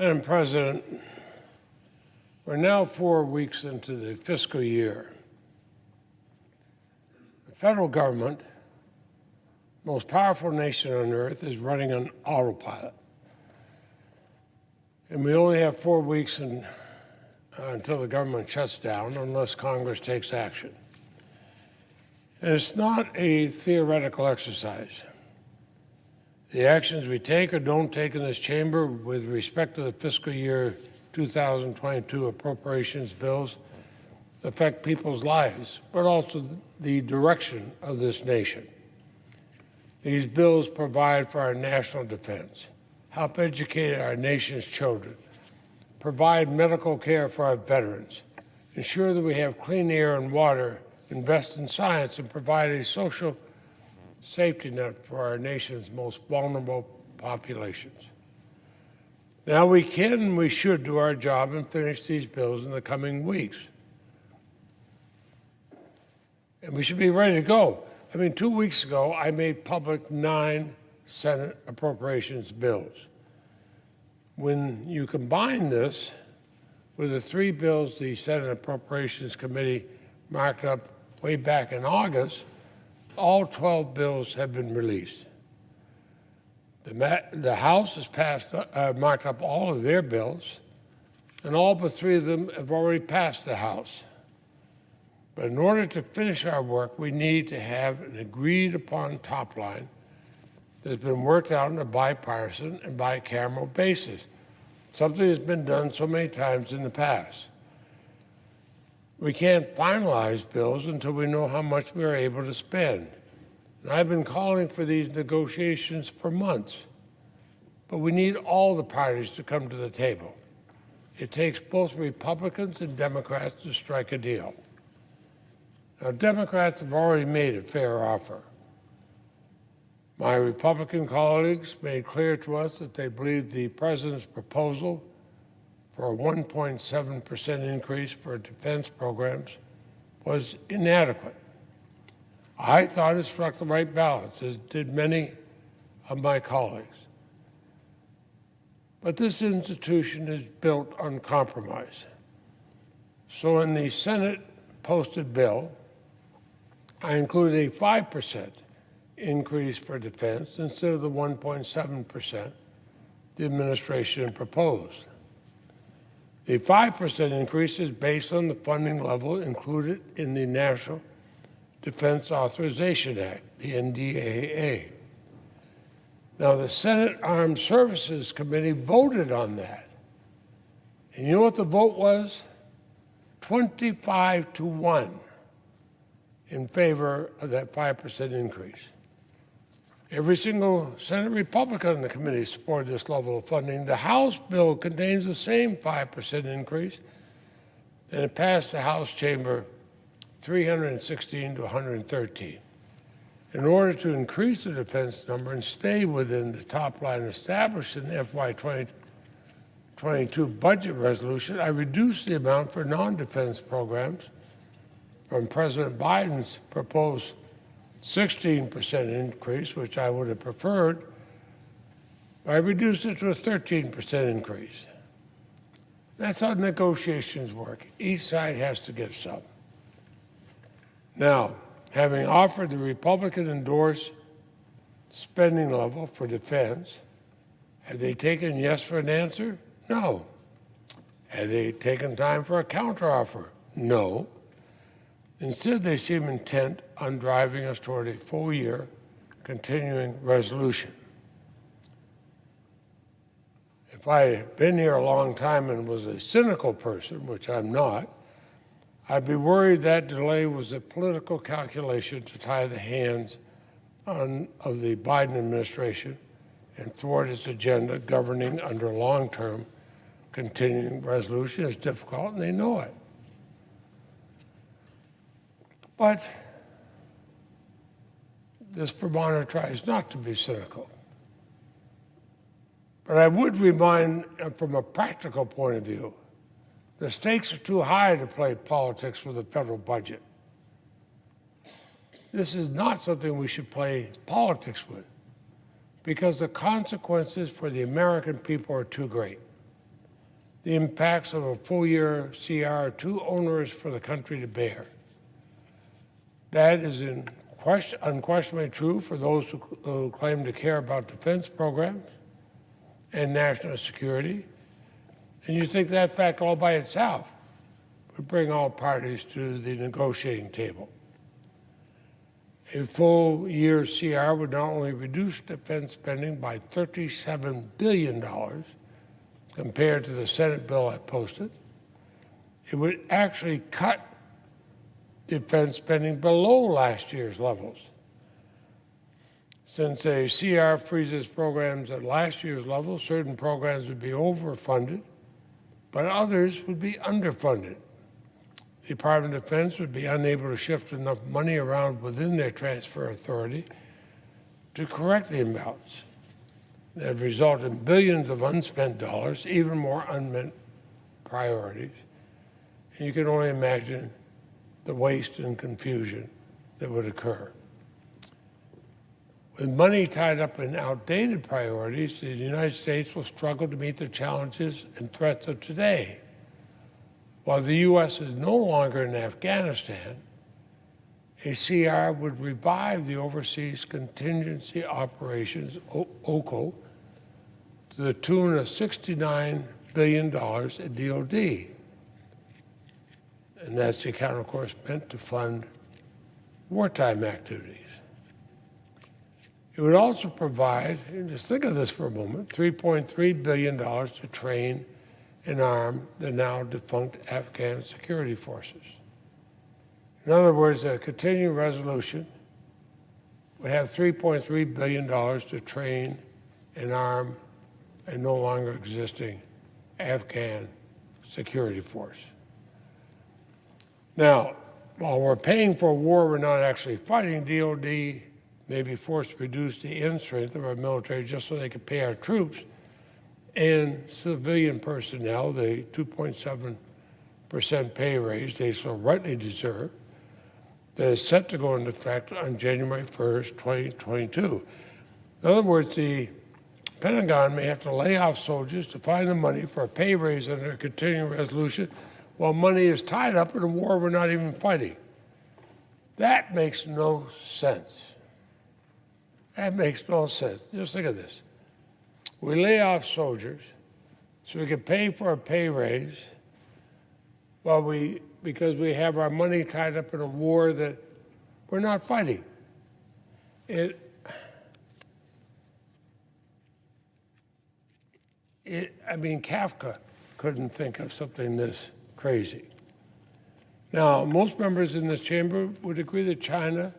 Madam President, we're now 4 weeks into the fiscal year. The federal government, most powerful nation on earth, is running on autopilot. And we only have 4 weeks until the government shuts down unless Congress takes action. And it's not a theoretical exercise. The actions we take or don't take in this chamber with respect to the fiscal year 2022 appropriations bills affect people's lives, but also the direction of this nation. These bills provide for our national defense, help educate our nation's children, provide medical care for our veterans, ensure that we have clean air and water, invest in science, and provide a social safety net for our nation's most vulnerable populations. Now we can and we should do our job and finish these bills in the coming weeks. And we should be ready to go. 2 weeks ago, I made public 9 Senate appropriations bills. When you combine this with the 3 bills the Senate Appropriations Committee marked up way back in August, all 12 bills have been released. The House has marked up all of their bills, and all but 3 of them have already passed the House. But in order to finish our work, we need to have an agreed-upon top line that's been worked out on a bipartisan and bicameral basis, something that's been done so many times in the past. We can't finalize bills until we know how much we are able to spend. And I've been calling for these negotiations for months, but we need all the parties to come to the table. It takes both Republicans and Democrats to strike a deal. Now, Democrats have already made a fair offer. My Republican colleagues made clear to us that they believe the president's proposal for a 1.7% increase for defense programs was inadequate. I thought it struck the right balance, as did many of my colleagues. But this institution is built on compromise. So in the Senate posted bill, I included a 5% increase for defense instead of the 1.7% the administration proposed. The 5% increase is based on the funding level included in the National Defense Authorization Act, the NDAA. Now, the Senate Armed Services Committee voted on that. And you know what the vote was? 25-1 in favor of that 5% increase. Every single Senate Republican in the committee supported this level of funding. The House bill contains the same 5% increase, and it passed the House chamber 316 to 113. In order to increase the defense number and stay within the top line established in the FY 2022 budget resolution, I reduced the amount for non-defense programs from President Biden's proposed 16% increase, which I would have preferred. I reduced it to a 13% increase. That's how negotiations work. Each side has to give some. Now, having offered the Republican-endorsed spending level for defense, have they taken yes for an answer? No. Have they taken time for a counteroffer? No. Instead, they seem intent on driving us toward a full-year continuing resolution. If I had been here a long time and was a cynical person, which I'm not, I'd be worried that delay was a political calculation to tie the hands of the Biden administration and thwart its agenda governing under long-term continuing resolution. Is difficult, and they know it. But this Vermonter tries not to be cynical. But I would remind, from a practical point of view, the stakes are too high to play politics with the federal budget. This is not something we should play politics with, because the consequences for the American people are too great. the impacts of a full-year CR are too onerous for the country to bear. That is unquestionably true for those who claim to care about defense programs and national security. And you think that fact all by itself would bring all parties to the negotiating table. A full year CR would not only reduce defense spending by $37 billion compared to the Senate bill I posted, it would actually cut defense spending below last year's levels. Since a CR freezes programs at last year's level, certain programs would be overfunded, but others would be underfunded. The Department of Defense would be unable to shift enough money around within their transfer authority to correct the imbalance. That would result in billions of unspent dollars, even more unmet priorities. And you can only imagine the waste and confusion that would occur. With money tied up in outdated priorities, the United States will struggle to meet the challenges and threats of today. While the U.S. is no longer in Afghanistan, a CR would revive the Overseas Contingency Operations, OCO, to the tune of $69 billion at DOD. And that's the account, of course, meant to fund wartime activities. It would also provide, and just think of this for a moment, $3.3 billion to train and arm the now defunct Afghan security forces. In other words, a continuing resolution would have $3.3 billion to train and arm a no longer existing Afghan security force. Now, while we're paying for a war we're not actually fighting, DOD may be forced to reduce the end strength of our military just so they can pay our troops and civilian personnel the 2.7% pay raise they so rightly deserve that is set to go into effect on January 1st, 2022. In other words, the Pentagon may have to lay off soldiers to find the money for a pay raise under a continuing resolution while money is tied up in a war we're not even fighting. That makes no sense. That makes no sense. Just think of this. We lay off soldiers so we can pay for a pay raise because we have our money tied up in a war that we're not fighting. Kafka couldn't think of something this crazy. Now, most members in this chamber would agree that China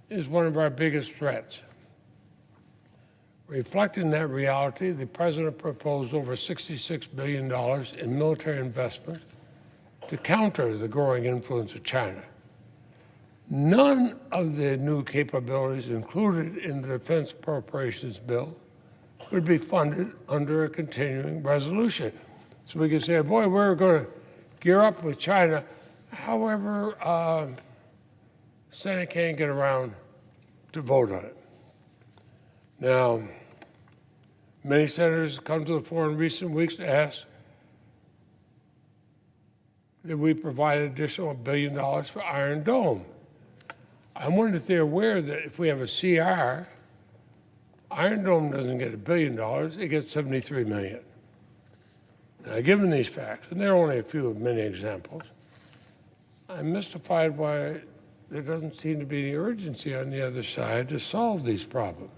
is one of our biggest threats. Reflecting that reality, the President proposed over $66 billion in military investment to counter the growing influence of China. None of the new capabilities included in the Defense Appropriations Bill would be funded under a continuing resolution. So we could say, boy, we're going to gear up with China. However, Senate can't get around to vote on it. Now, many senators come to the floor in recent weeks to ask that we provide additional $1 billion for Iron Dome. I wonder if they're aware that if we have a CR, Iron Dome doesn't get $1 billion, it gets $73 million. Now, given these facts, and there are only a few of many examples, I'm mystified why there doesn't seem to be any urgency on the other side to solve these problems.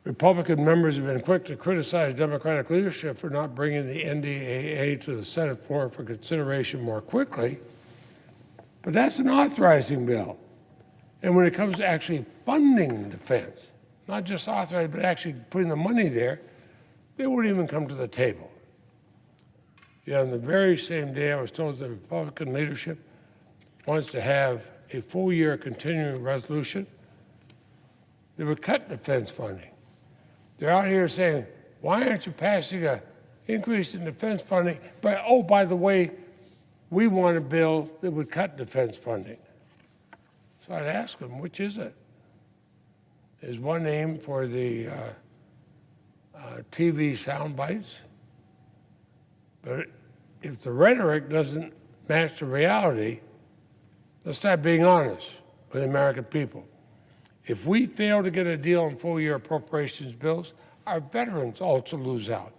Republican members have been quick to criticize Democratic leadership for not bringing the NDAA to the Senate floor for consideration more quickly, but that's an authorizing bill. And when it comes to actually funding defense, not just authorizing, but actually putting the money there, they wouldn't even come to the table. Yet on the very same day, I was told the Republican leadership wants to have a full-year continuing resolution that would cut defense funding. They're out here saying, why aren't you passing an increase in defense funding? But, oh, by the way, we want a bill that would cut defense funding. So I'd ask them, which is it? Is one aimed for the TV sound bites, But if the rhetoric doesn't match the reality, let's start being honest with the American people. If we fail to get a deal on full-year appropriations bills, our veterans also lose out.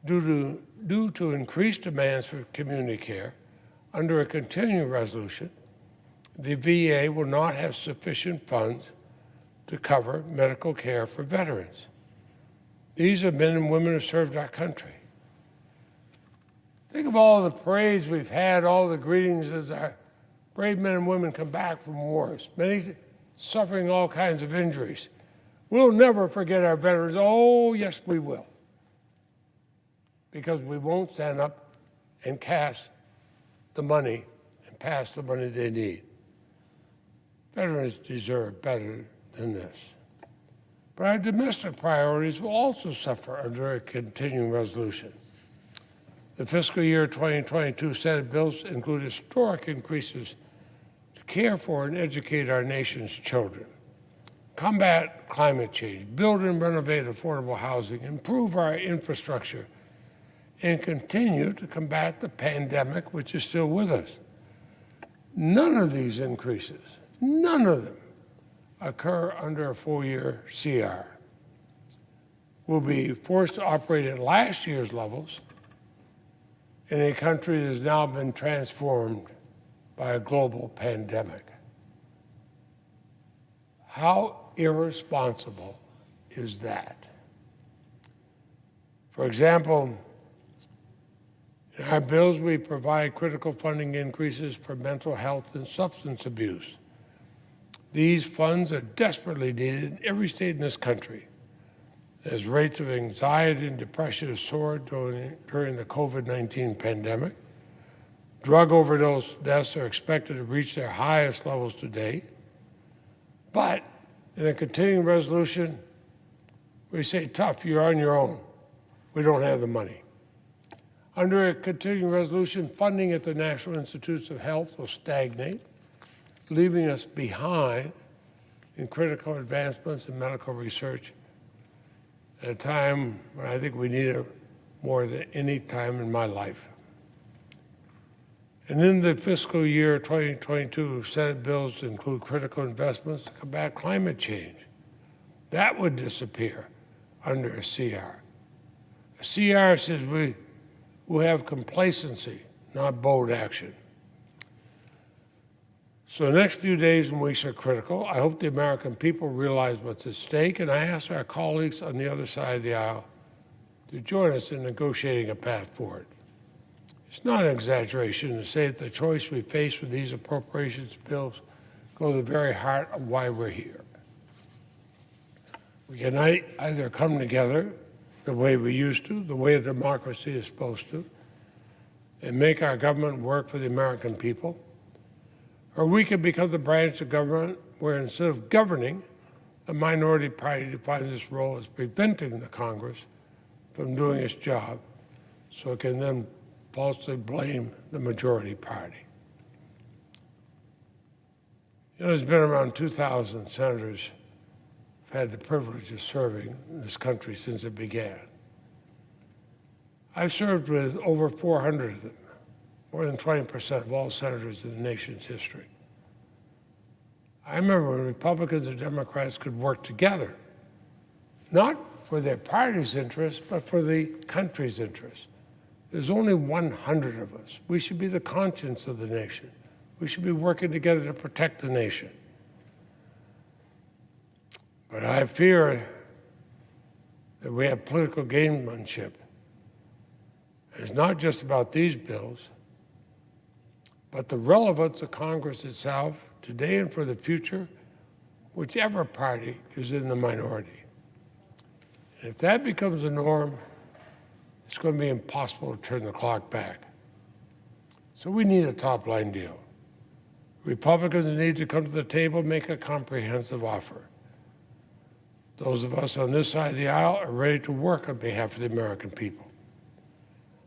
Due to increased demands for community care, under a continuing resolution, the VA will not have sufficient funds to cover medical care for veterans. These are men and women who served our country. Think of all the parades we've had, all the greetings as our brave men and women come back from wars, many suffering all kinds of injuries. We'll never forget our veterans. Oh, yes, we will. Because we won't stand up and cast the money and pass the money they need. Veterans deserve better than this. But our domestic priorities will also suffer under a continuing resolution. The fiscal year 2022 Senate bills include historic increases to care for and educate our nation's children, combat climate change, build and renovate affordable housing, improve our infrastructure, and continue to combat the pandemic, which is still with us. None of these increases, none of them, occur under a full-year CR. We'll be forced to operate at last year's levels in a country that has now been transformed by a global pandemic. How irresponsible is that? For example, in our bills, we provide critical funding increases for mental health and substance abuse. These funds are desperately needed in every state in this country, as rates of anxiety and depression have soared during the COVID-19 pandemic. Drug overdose deaths are expected to reach their highest levels to date. But in a continuing resolution, we say, tough, you're on your own. We don't have the money. Under a continuing resolution, funding at the National Institutes of Health will stagnate, leaving us behind in critical advancements in medical research at a time when I think we need it more than any time in my life. And in the fiscal year 2022, Senate bills include critical investments to combat climate change. That would disappear under a CR. A CR says we will have complacency, not bold action. So the next few days and weeks are critical. I hope the American people realize what's at stake, and I ask our colleagues on the other side of the aisle to join us in negotiating a path forward. It's not an exaggeration to say that the choice we face with these appropriations bills go to the very heart of why we're here. We can either come together the way we used to, the way a democracy is supposed to, and make our government work for the American people, or we can become the branch of government where instead of governing, the minority party defines its role as preventing the Congress from doing its job, so it can then falsely blame the majority party. You know, there's been around 2,000 senators who've had the privilege of serving in this country since it began. I've served with over 400 of them, more than 20% of all senators in the nation's history. I remember when Republicans and Democrats could work together, not for their party's interests, but for the country's interests. There's only 100 of us. We should be the conscience of the nation. We should be working together to protect the nation. But I fear that we have political gamesmanship. It's not just about these bills, but the relevance of Congress itself, today and for the future, whichever party is in the minority. And if that becomes the norm, it's going to be impossible to turn the clock back. So we need a top-line deal. Republicans need to come to the table and make a comprehensive offer. Those of us on this side of the aisle are ready to work on behalf of the American people.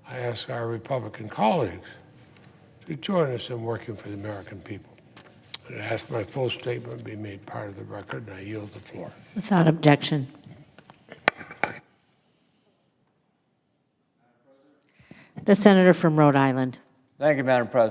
I ask our Republican colleagues to join us in working for the American people. And I ask my full statement be made part of the record, and I yield the floor. Without objection. The senator from Rhode Island. Thank you, Madam President.